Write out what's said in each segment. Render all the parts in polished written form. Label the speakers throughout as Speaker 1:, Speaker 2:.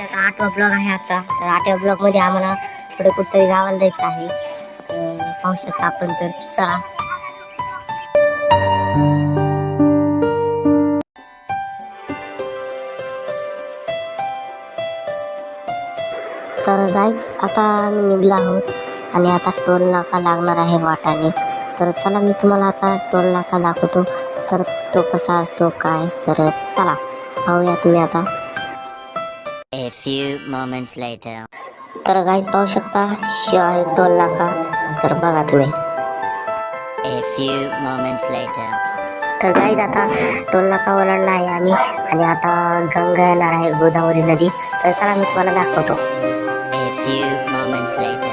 Speaker 1: आता 8वा ब्लॉग आहे आजचा. तर 8व्या ब्लॉग मध्ये आम्हाला पुढे कुठेतरी गावाला जायचं आहे. पाहू शकता आपण. तर चला. तर गाईज आता आम्ही निघलो आहोत आणि आता टोल नाका लागणार आहे वाटाने. तर चला मी तुम्हाला आता टोल नाका दाखवतो. तर तो कसा असतो काय. तर चला पाहूया तुम्ही आता.
Speaker 2: A few moments later.
Speaker 1: तर गाईज पाहू शकता शिव आहे टोल नाका. तर बघा तुम्ही.
Speaker 2: A few moments later.
Speaker 1: तर गाईज आता टोल नाका ओलांडला आहे आम्ही आणि आता गंगा येणार आहे गोदावरी नदी. तर चला मी तुम्हाला दाखवतो.
Speaker 2: A few moments later.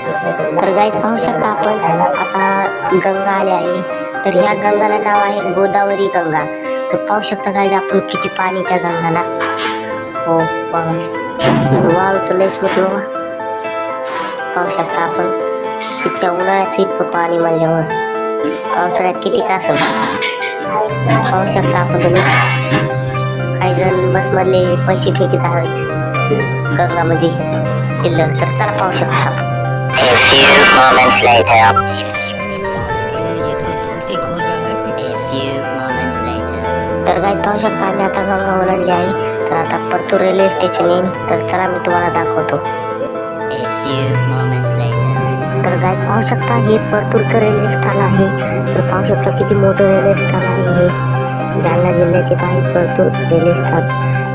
Speaker 1: तर गाईज पाहू शकता आपण आता गंगा आली आहे. तर ह्या गंगाला नाव आहे गोदावरी गंगा. तर पाहू शकता गाईज आपण किती पाणी त्या गंगाला. हो वाळू तर लयच मोठी बाबा. पाहू शकता आपण इतक्या उन्हाळ्याचं इतकं पाणी म्हणल्यावर पावसाळ्यात किती का असेल. पाहू शकता आपण तुम्ही. काही जण बसमधले पैसे फेकीत आहेत गंगामध्ये चिल्लर. तर चला पाहू शकता आपण.
Speaker 2: A few moments later. A few moments later.
Speaker 1: तर गाईज पाहू शकता आम्ही आता गंगा ओलांडली आहे. तर आता परतूर रेल्वे स्टेशन येईन. तर चला मी तुम्हाला दाखवतो.
Speaker 2: A few moments later.
Speaker 1: तर गाईज पाहू शकता हे परतूरचं रेल्वे स्थान आहे. तर पाहू शकता किती मोठं रेल्वे स्थान आहे हे. जालना जिल्ह्याचे आहे परतूर रेल्वे स्थान.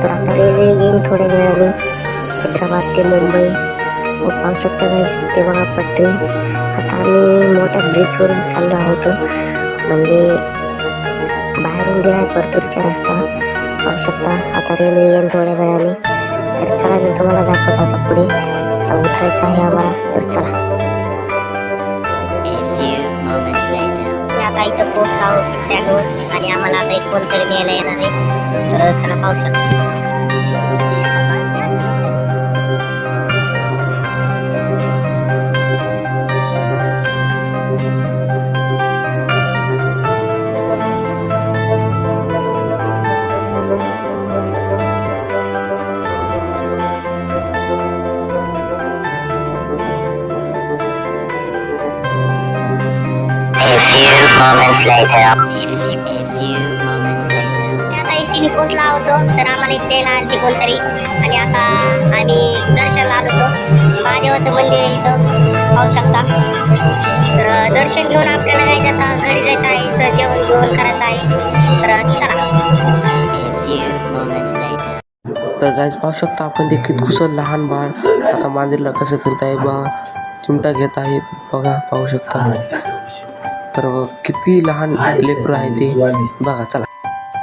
Speaker 1: तर आता रेल्वे येईन थोड्या वेळाने हैदराबाद ते मुंबई. व पाहू शकता गाईज ते बघा पटरी. आता आम्ही मोठ्या ब्रिजवरून चाललो आहोत. म्हणजे बाहेरून दिला आहे परतूरचा रस्ता. पाहू शकता आता रेल्वे येईन थोड्या वेळाने. तर चला मी तुम्हाला दाखवतो आता पुढे. आता उतरायचं आहे आम्हाला. तर चला.
Speaker 2: A few moments later.
Speaker 1: मी आता इथं पोहोचलो आहोत स्टँडवर आणि आम्हाला आता एक कोणतरी न्यायला येणार आहे. तर चला पाहू शकता.
Speaker 2: A few moments later. A few moments later.
Speaker 1: आता एसटीने पोहोचला होतो. तर आम्हाला इथे यायला आली कोणतरी आणि आता आम्ही दर्शनाला आलो होतो. महादेवाचं मंदिर आहे इथं पाहू शकता. तर दर्शन घेऊन आपल्याला काय आता घरी जायचं आहे. तर जेवण घेऊन करायचं आहे. तर चला.
Speaker 2: A few moments later.
Speaker 3: तर गाईज पाहू शकता आपण ते कितकुसं लहान बाळ आता मांजरीला कसं करत आहे बघा. चिमटा घेत आहे बघा. पाहू शकता. तर किती लहान लेकरं आहे ते बघा. चला.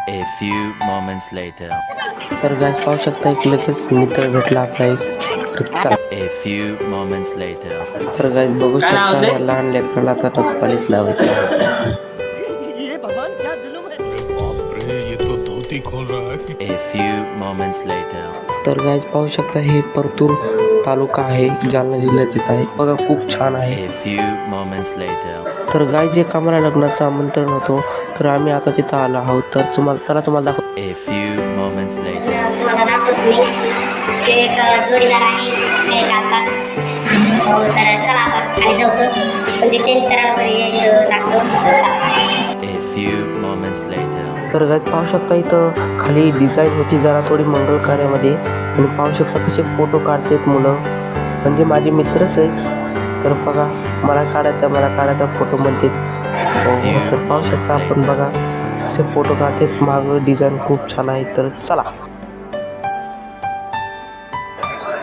Speaker 4: A few moments later.
Speaker 3: तर गाईज पाहू शकता एक लगेच मित्र भेटला आपला एक. तर चला.
Speaker 4: A few moments later.
Speaker 3: तर गाईज बघू शकता या लहान लेकराला आता नखपालीच लावायचं.
Speaker 4: A few moments later.
Speaker 3: तर गाईज पाहू शकता हे परतूर तालुका आहे जालना जिल्ह्यात येत आहे बघा. खूप छान आहे.
Speaker 4: A few moments later.
Speaker 3: तर गाईज एक आम्हाला लग्नाचं आमंत्रण होतं. तर आम्ही आता तिथं आलो आहोत. तर तुम्हाला दाखव.
Speaker 4: A few moments later.
Speaker 1: तुम्हाला दाखवतो मी. जे एक जोडीदार आहे ते घालतात. तर चला आता खाली जाऊ. पण ते चेंज करायला वगैरे लागतं.
Speaker 4: A few moments later.
Speaker 3: तर गाईज पाहू शकता इथं खाली डिझाईन होती जरा थोडी मंगल कार्यामध्ये. आणि पाहू शकता कसे फोटो काढतात मुलं. म्हणजे माझे मित्रच आहेत. तर बघा मला काढायचा फोटो म्हणतात. तर पाहू शकता आपण बघा असे फोटो काढतात. मागं डिझाईन खूप छान आहे. तर चला.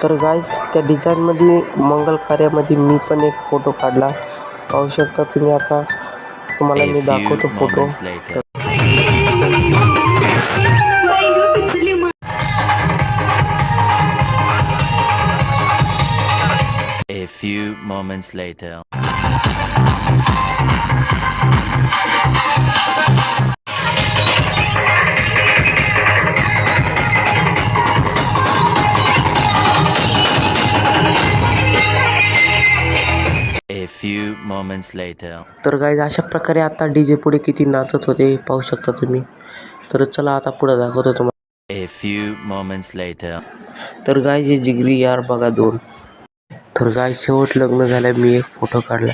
Speaker 3: तर गाईज त्या डिझाईनमध्ये मंगल कार्यामध्ये मी पण एक फोटो काढला. पाहू शकता तुम्ही. आता तुम्हाला
Speaker 4: A
Speaker 3: मी
Speaker 4: few
Speaker 3: दाखवतो photo.
Speaker 4: moments later. A few moments later. A few moments later.
Speaker 3: तर गाईज अशा प्रकारे आता डीजे पुढे किती नाचत होते पाहू शकता तुम्ही. तर चला आता पुढे दाखवतो तुम्हाला.
Speaker 4: A few moments later.
Speaker 3: तर गाय जे जिगरी यार बघा 2. तर गाय शेवट लग्न झालं, मी एक फोटो काढला.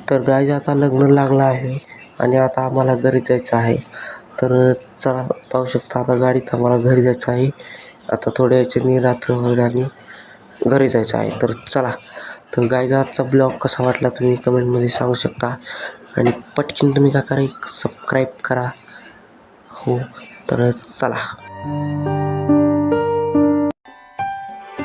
Speaker 3: तर गाय आता लग्न लागलं आहे आणि आता आम्हाला घरी जायचं आहे. तर चला पाहू शकता, आता गाडीत आम्हाला घरी जायचं आहे. आता थोड्या याच्याने रात्र होईल आणि घरी जायचं आहे. तर चला. तर गायचा आजचा ब्लॉग कसा वाटला तुम्ही कमेंटमध्ये सांगू शकता आणि पटकन तुम्ही काय करा, एक सबस्क्राईब करा. हो तर चला.